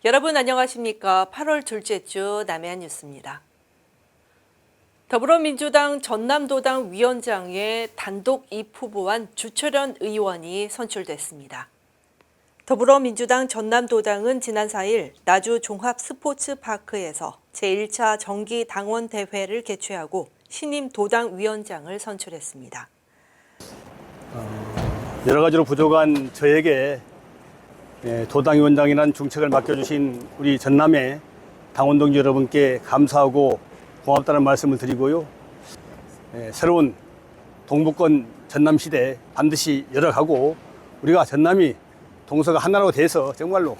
여러분 안녕하십니까? 8월 둘째 주 남해안 뉴스입니다. 더불어민주당 전남도당 위원장에 단독 입후보한 주철현 의원이 선출됐습니다. 더불어민주당 전남도당은 지난 4일 나주 종합스포츠파크에서 제1차 정기 당원대회를 개최하고 신임 도당 위원장을 선출했습니다. 여러 가지로 부족한 저에게 도당위원장이라는 중책을 맡겨주신 우리 전남의 당원 동지 여러분께 감사하고 고맙다는 말씀을 드리고요. 새로운 동북권 전남 시대 반드시 열어가고 우리가 전남이 동서가 하나로 돼서 정말로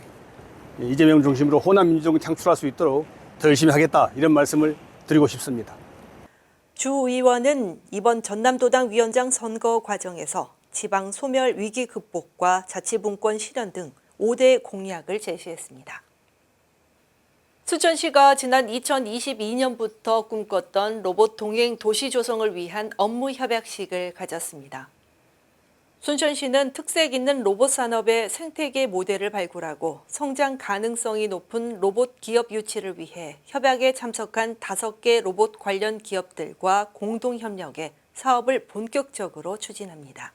이재명 중심으로 호남 민주정을 창출할 수 있도록 더 열심히 하겠다, 이런 말씀을 드리고 싶습니다. 주 의원은 이번 전남도당 위원장 선거 과정에서 지방 소멸 위기 극복과 자치분권 실현 등 5대 공약을 제시했습니다. 순천시가 지난 2022년부터 꿈꿨던 로봇 동행 도시 조성을 위한 업무 협약식을 가졌습니다. 순천시는 특색 있는 로봇 산업의 생태계 모델을 발굴하고 성장 가능성이 높은 로봇 기업 유치를 위해 협약에 참석한 5개 로봇 관련 기업들과 공동 협력해 사업을 본격적으로 추진합니다.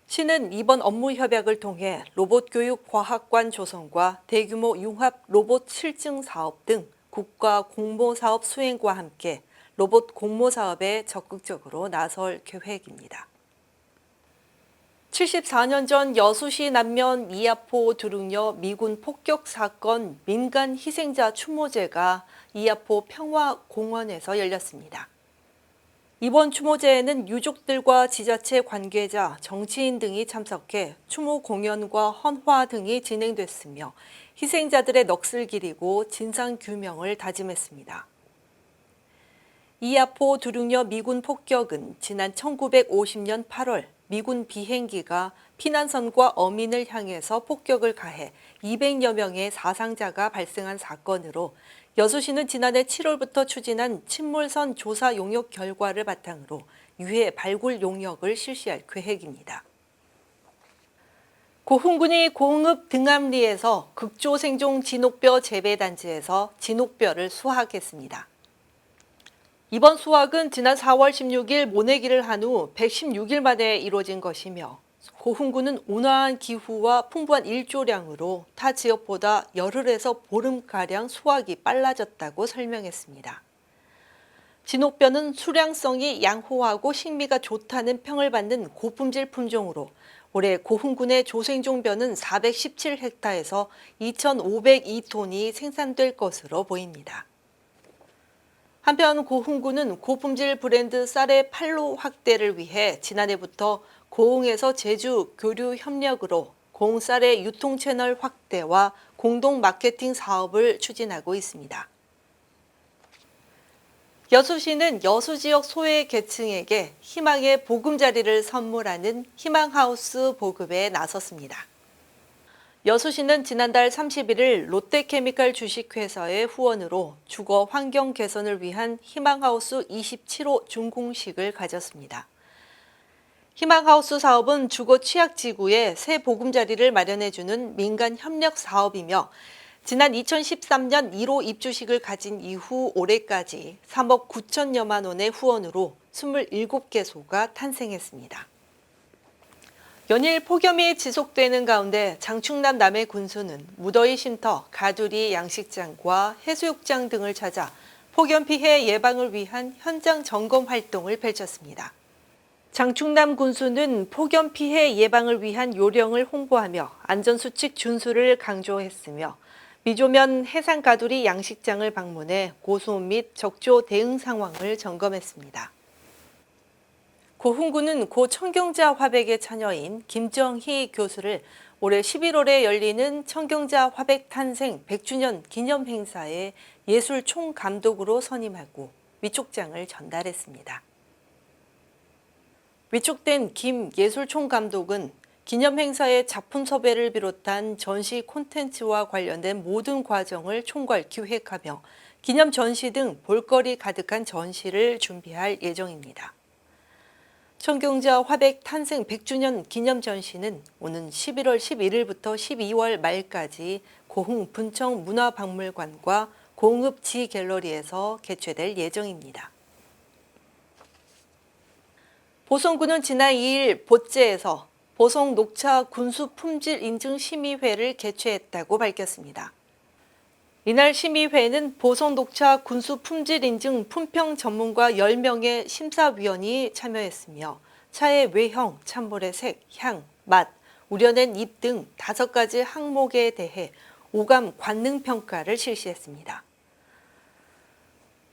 시는 이번 업무 협약을 통해 로봇 교육 과학관 조성과 대규모 융합 로봇 실증 사업 등 국가 공모 사업 수행과 함께 로봇 공모 사업에 적극적으로 나설 계획입니다. 74년 전 여수시 남면 이야포 두릉여 미군 폭격 사건 민간 희생자 추모제가 이야포 평화공원에서 열렸습니다. 이번 추모제에는 유족들과 지자체 관계자, 정치인 등이 참석해 추모 공연과 헌화 등이 진행됐으며 희생자들의 넋을 기리고 진상규명을 다짐했습니다. 이야포 두릉여 미군 폭격은 지난 1950년 8월 미군 비행기가 피난선과 어민을 향해서 폭격을 가해 200여 명의 사상자가 발생한 사건으로 여수시는 지난해 7월부터 추진한 침몰선 조사 용역 결과를 바탕으로 유해 발굴 용역을 실시할 계획입니다. 고흥군이 공읍 등암리에서 극조생종 진옥뼈 재배단지에서 진옥뼈를 수확했습니다. 이번 수확은 지난 4월 16일 모내기를 한 후 116일 만에 이루어진 것이며 고흥군은 온화한 기후와 풍부한 일조량으로 타 지역보다 열흘에서 보름가량 수확이 빨라졌다고 설명했습니다. 진옥뼈는 수량성이 양호하고 식미가 좋다는 평을 받는 고품질 품종으로 올해 고흥군의 조생종뼈는 417헥타에서 2,502톤이 생산될 것으로 보입니다. 한편 고흥군은 고품질 브랜드 쌀의 판로 확대를 위해 지난해부터 고흥에서 제주 교류 협력으로 고흥쌀의 유통 채널 확대와 공동 마케팅 사업을 추진하고 있습니다. 여수시는 여수 지역 소외 계층에게 희망의 보금자리를 선물하는 희망하우스 보급에 나섰습니다. 여수시는 지난달 31일 롯데케미칼 주식회사의 후원으로 주거 환경 개선을 위한 희망하우스 27호 준공식을 가졌습니다. 희망하우스 사업은 주거 취약지구에 새 보금자리를 마련해주는 민간 협력 사업이며 지난 2013년 1호 입주식을 가진 이후 올해까지 3억 9천여만 원의 후원으로 27개소가 탄생했습니다. 연일 폭염이 지속되는 가운데 장충남 남해군수는 무더위 쉼터, 가두리 양식장과 해수욕장 등을 찾아 폭염 피해 예방을 위한 현장 점검 활동을 펼쳤습니다. 장충남 군수는 폭염 피해 예방을 위한 요령을 홍보하며 안전수칙 준수를 강조했으며 미조면 해상 가두리 양식장을 방문해 고수온 및 적조 대응 상황을 점검했습니다. 고흥군은 고 청경자 화백의 처녀인 김정희 교수를 올해 11월에 열리는 청경자 화백 탄생 100주년 기념 행사에 예술 총감독으로 선임하고 위촉장을 전달했습니다. 위촉된 김 예술 총감독은 기념 행사의 작품 섭외를 비롯한 전시 콘텐츠와 관련된 모든 과정을 총괄 기획하며 기념 전시 등 볼거리 가득한 전시를 준비할 예정입니다. 청경자 화백 탄생 100주년 기념 전시는 오는 11월 11일부터 12월 말까지 고흥 분청 문화박물관과 공읍 지갤러리에서 개최될 예정입니다. 보성군은 지난 2일 보째에서 보성 녹차 군수 품질 인증 심의회를 개최했다고 밝혔습니다. 이날 심의회는 보성 녹차 군수 품질 인증 품평 전문가 10명의 심사위원이 참여했으며 차의 외형, 찬물의 색, 향, 맛, 우려낸 잎 등 5가지 항목에 대해 오감 관능 평가를 실시했습니다.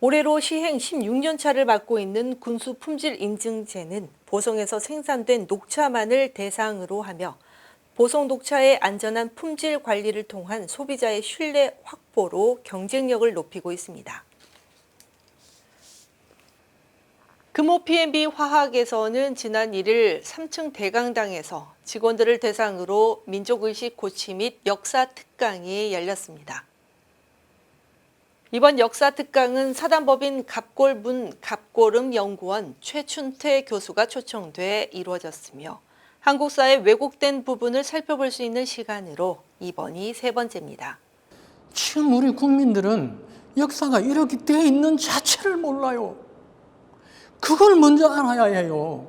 올해로 시행 16년 차를 맡고 있는 군수 품질 인증제는 보성에서 생산된 녹차만을 대상으로 하며 보성 녹차의 안전한 품질 관리를 통한 소비자의 신뢰 확보로 경쟁력을 높이고 있습니다. 금호 P&B 화학에서는 지난 1일 3층 대강당에서 직원들을 대상으로 민족의식 고치 및 역사 특강이 열렸습니다. 이번 역사 특강은 사단법인 갑골문 갑골음 연구원 최춘태 교수가 초청돼 이루어졌으며 한국사의 왜곡된 부분을 살펴볼 수 있는 시간으로 이번이 3번째입니다. 지금 우리 국민들은 역사가 이렇게 돼 있는 자체를 몰라요. 그걸 먼저 알아야 해요.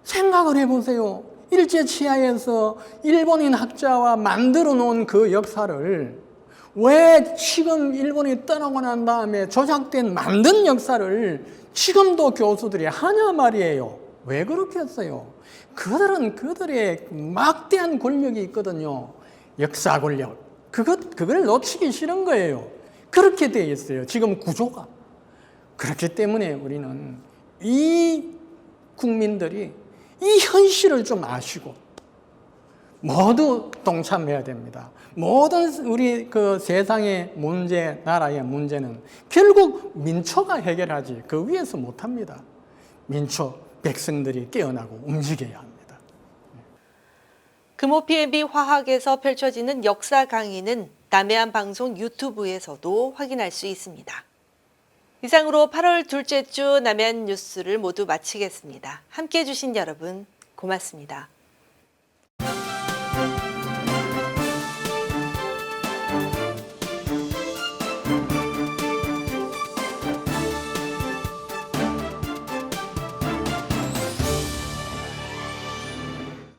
생각을 해보세요. 일제치하에서 일본인 학자와 만들어 놓은 그 역사를 왜 지금 일본이 떠나고 난 다음에 조작된 만든 역사를 지금도 교수들이 하냐 말이에요. 왜 그렇게 했어요? 그들은 그들의 막대한 권력이 있거든요. 역사 권력. 그걸 놓치기 싫은 거예요. 그렇게 돼 있어요. 지금 구조가. 그렇기 때문에 우리는 이 국민들이 이 현실을 좀 아시고 모두 동참해야 됩니다. 모든 우리 그 세상의 문제, 나라의 문제는 결국 민초가 해결하지 그 위에서 못합니다. 민초, 백성들이 깨어나고 움직여야 합니다. 금호 P&B 화학에서 펼쳐지는 역사 강의는 남해안 방송 유튜브에서도 확인할 수 있습니다. 이상으로 8월 둘째 주 남해안 뉴스를 모두 마치겠습니다. 함께해 주신 여러분 고맙습니다.